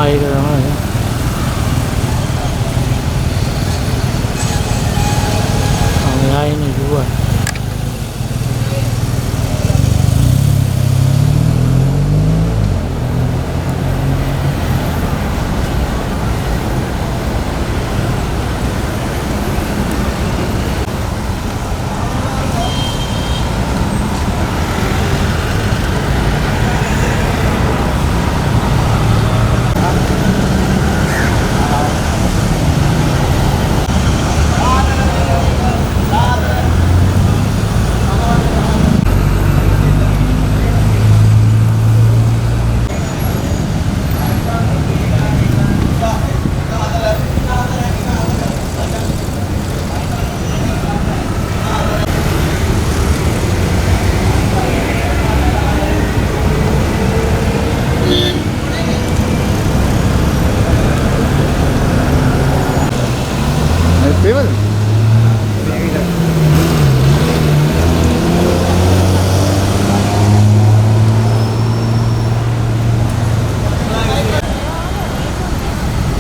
ඒක තමයි. ආයෙනේ දුවා.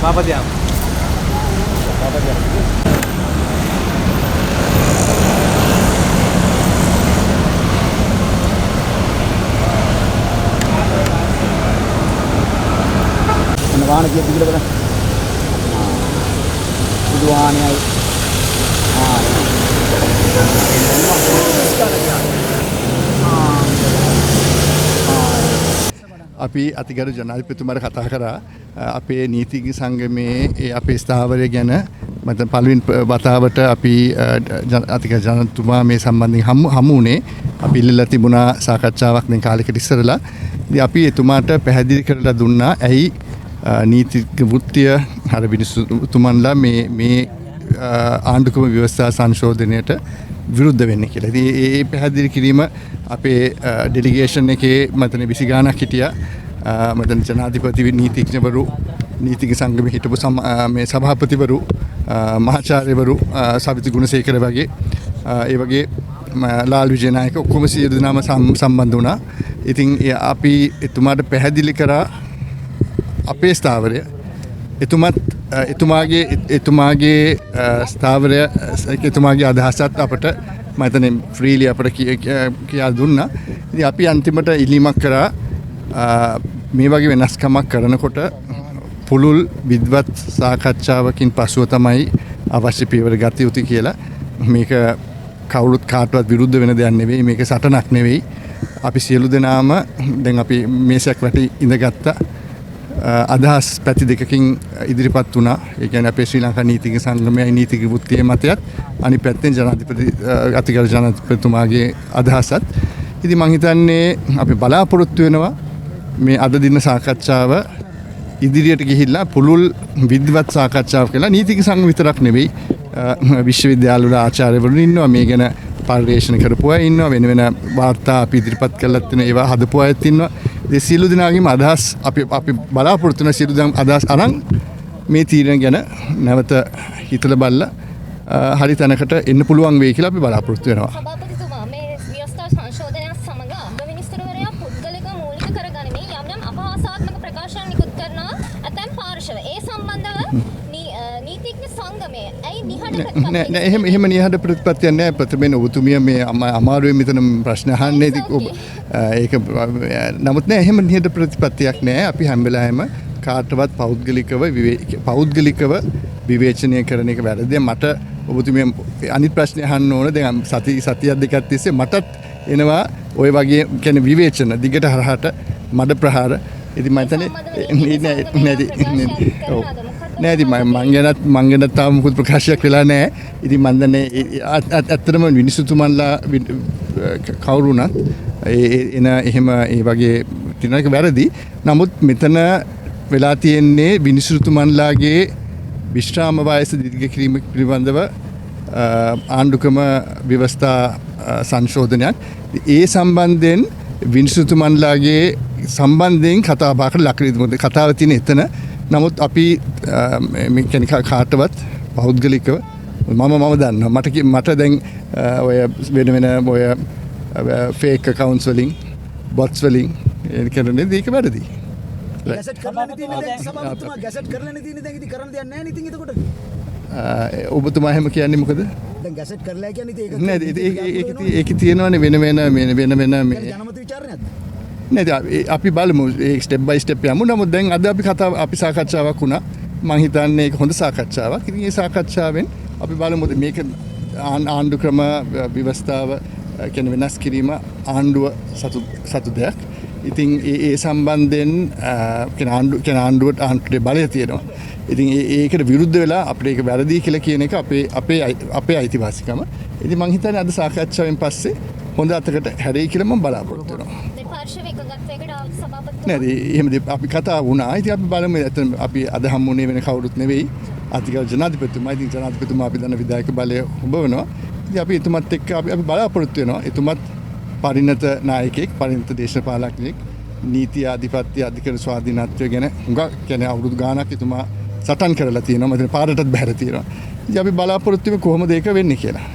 Papa diam. Papa diam. Mana wahana kiya digila bala. Itu wahana ai. අපි අතිගරු ජනාධිපතිතුමාට කතා කරා අපේ නීතිඥ සංගමේ අපේ ස්ථාවරය ගැන මත පළවෙනි වතාවට අපි අතිගරු ජනාධිපතිතුමා මේ සම්බන්ධයෙන් හමු වුණේ අපි ඉල්ලලා තිබුණා සාකච්ඡාවක් දැන් කාලෙකට ඉස්සරලා ඉතින් අපි එතුමාට පැහැදිලි කරලා දුන්නා ඇයි නීතිඥ වෘත්තිය හර මිනිස්සුතුමන්ලා මේ ආණ්ඩුක්‍රම ව්‍යවස්ථා සංශෝධනයට විරුද්ධ වෙන්නේ කියලා. ඉතින් ඒ පැහැදිලි කිරීම අපේ ඩෙලිගේෂන් එකේ මතන 20 ගාණක් හිටියා. මතන ජනාධිපති නීතිඥවරු නීතිඥ සංගමේ හිටපු මේ සභාපතිවරු මහාචාර්යවරු සවිති ගුණසේකර වගේ ඒ වගේ ලාල් විජයනායක ඔක්කොම සියලු දෙනාම සම්බන්ධ වුණා. ඉතින් අපි එතුමාට පැහැදිලි කරා අපේ ස්ථාවරය එතුමාගේ ස්ථාවරය එතුමාගේ අදහසත් අපට මම හිතන්නේ ෆ්‍රීලි අපට කියා දුන්නා. ඉතින් අපි අන්තිමට ඉල්ලීමක් කරා මේ වගේ වෙනස්කමක් කරනකොට පුළුල් විද්වත් සාකච්ඡාවකින් පසුව තමයි අවශ්‍ය පියවර ගත යුතු කියලා. මේක කවුරුත් කාටවත් විරුද්ධ වෙන දෙයක් නෙවෙයි. මේක සටනක් නෙවෙයි. අපි සියලු දෙනාම දැන් අපි මේසයක් වටේ ඉඳගත්තා. අදහස් පැති දෙකකින් ඉදිරිපත් වුණා. ඒ කියන්නේ අපේ ශ්‍රී ලංකා නීතිඥ සංගමයේ නීතිඥ වෘත්තියේ මතයත් අනිත් පැත්තෙන් ජනාධිපති අතිගරු ජනාධිපතිතුමාගේ අදහසත්. ඉතින් මම හිතන්නේ අපි බලාපොරොත්තු වෙනවා මේ අද දින සාකච්ඡාව ඉදිරියට ගිහිල්ලා පුළුල් විද්වත් සාකච්ඡාවක් කියලා නීතිඥ සංගම විතරක් නෙවෙයි විශ්වවිද්‍යාල වල ආචාර්යවරුන් ඉන්නවා මේ ගැන පරිශන කරපු අය ඉන්නවා වෙන වෙන වාර්තා අපි ඉදිරිපත් කළත් තියෙන ඒවා හදපු අයත් ඉන්නවා. ඒ සියලු දෙනාගේම අදහස් අපි බලාපොරොත්තු වෙන සියලු දෙනා අදහස් අරන් මේ තීරණ ගැන නැවත හිතලා බලලා හරි තැනකට එන්න පුළුවන් වෙයි කියලා අපි බලාපොරොත්තු වෙනවා. සභාපතිතුමා මේ ව්‍යවස්ථා සංශෝධනයත් සමග අග මිනිස්තුරුවරයා පුද්ගලික මූලික කරගනිමින් යම් යම් අපහාසාත්මක ප්‍රකාශන නිකුත් කරනවා ඇතැම් පාර්ශව ඒ සම්බන්ධව නීතිඥ සංගමය ඇයි නිහඬ එහෙම නිහඬ ප්‍රතිපත්තියක් නැහැ. ප්‍රථමයෙන් ඔබතුමිය මේ අමාරුවෙන් මෙතන ප්‍රශ්න අහන්නේ ඒක නමුත් නෑ එහෙම නිහඬ ප්‍රතිපත්තියක් නැහැ. අපි හැම වෙලාවෙම කාටවත් පෞද්ගලිකව විවේචනය කරන එක වැරදි. මට ඔබතුමිය අනිත් ප්‍රශ්නේ අහන්න ඕන. දැන් සතියක් දෙකක් තිස්සේ මටත් එනවා ওই වගේ කියන්නේ විවේචන දිගට හරහට මඩ ප්‍රහාර. ඉතින් මම හිතන්නේ නෑදී මං ගැනත් තාම මුකුත් ප්‍රකාශයක් වෙලා නැහැ. ඉතින් මම දන්නේ ඇත්තටම මිනිසුතුමන්ලා කවුරු වුණත් එන එහෙම ඒ වගේ තිනක වැරදි. නමුත් මෙතන වෙලා තියෙන්නේ මිනිසුතුමන්ලාගේ විශ්‍රාම වයස දීර්ඝ කිරීම පිළිබඳව ආණ්ඩුක්‍රම ව්‍යවස්ථා සංශෝධනයක්. ඒ සම්බන්ධයෙන් මිනිසුතුමන්ලාගේ සම්බන්ධයෙන් කතා බහකට ලක්කරීද කතාව තියෙන එතන. නමුත් අපි මේ කියන්නේ කාටවත් පෞද්ගලිකව මම දන්නවා මට දැන් ඔය වෙන ඔය ෆේක් accounts වලින් bots වලින් කරන්නේ ඒක වැරදි. ගැසට් කරලා තියෙන දැන් සභාපතිතුමා ගැසට් කරලා තියෙන දැන් ඉතින් කරන්න දෙයක් නැහැ නේ ඉතින් එතකොට. ඔබතුමා එහෙම කියන්නේ මොකද? දැන් ගැසට් කරලා කියන්නේ ඉතින් නෑ ඒක තියෙනවනේ වෙන මේ ජනමත විචාරණයක්ද? නෑ අපි බලමු ඒ ස්ටෙප් බයි ස්ටෙප් යමු. නමුත් දැන් අද අපි සාකච්ඡාවක් වුණා. මම හිතන්නේ ඒක හොඳ සාකච්ඡාවක්. ඉතින් මේ සාකච්ඡාවෙන් අපි බලමු මේක ආණ්ඩු ක්‍රම ව්‍යවස්ථාව කියන්නේ වෙනස් කිරීම ආණ්ඩුව සතු දෙයක්. ඉතින් ඒ සම්බන්ධයෙන් ආණ්ඩුවට බලය තියෙනවා. ඉතින් ඒකට විරුද්ධ වෙලා අපිට ඒක වැරදි කියලා කියන එක අපේ අයිතිවාසිකම. ඉතින් මම හිතන්නේ අද සාකච්ඡාවෙන් පස්සේ හොඳ අතකට හැරෙයි කියලා මම බලාපොරොත්තු වෙනවා. දෙපාර්ශ්ව එකගත්වයකට ආව සභාපතිතුමා නෑ එහෙම අපි කතා වුණා. ඉතින් අපි බලමු ඇත්තටම අපි අද හම්බුනේ වෙන කවුරුත් නෙවෙයි. අතිගාර ජනාධිපතිතුමා. ඉතින් ජනාධිපතිතුමා අපි දන්න විධායක බලය හොබවනවා. ඉතින් අපි එතුමත් එක්ක අපි බලාපොරොත්තු වෙනවා. එතුමත් පරිණත නායකයෙක්, පරිණත දේශපාලකයෙක්, නීති ආධිපත්‍ය අධිකරණ ස්වාධීනත්වය ගැන හුඟක් කියන්නේ අවුරුදු ගාණක් එතුමා සටන් කරලා තියෙනවා. මම පාරටත් බැහැර තියෙනවා. ඉතින් අපි බලාපොරොත්තු වෙමු කොහොමද ඒක වෙන්නේ කියලා.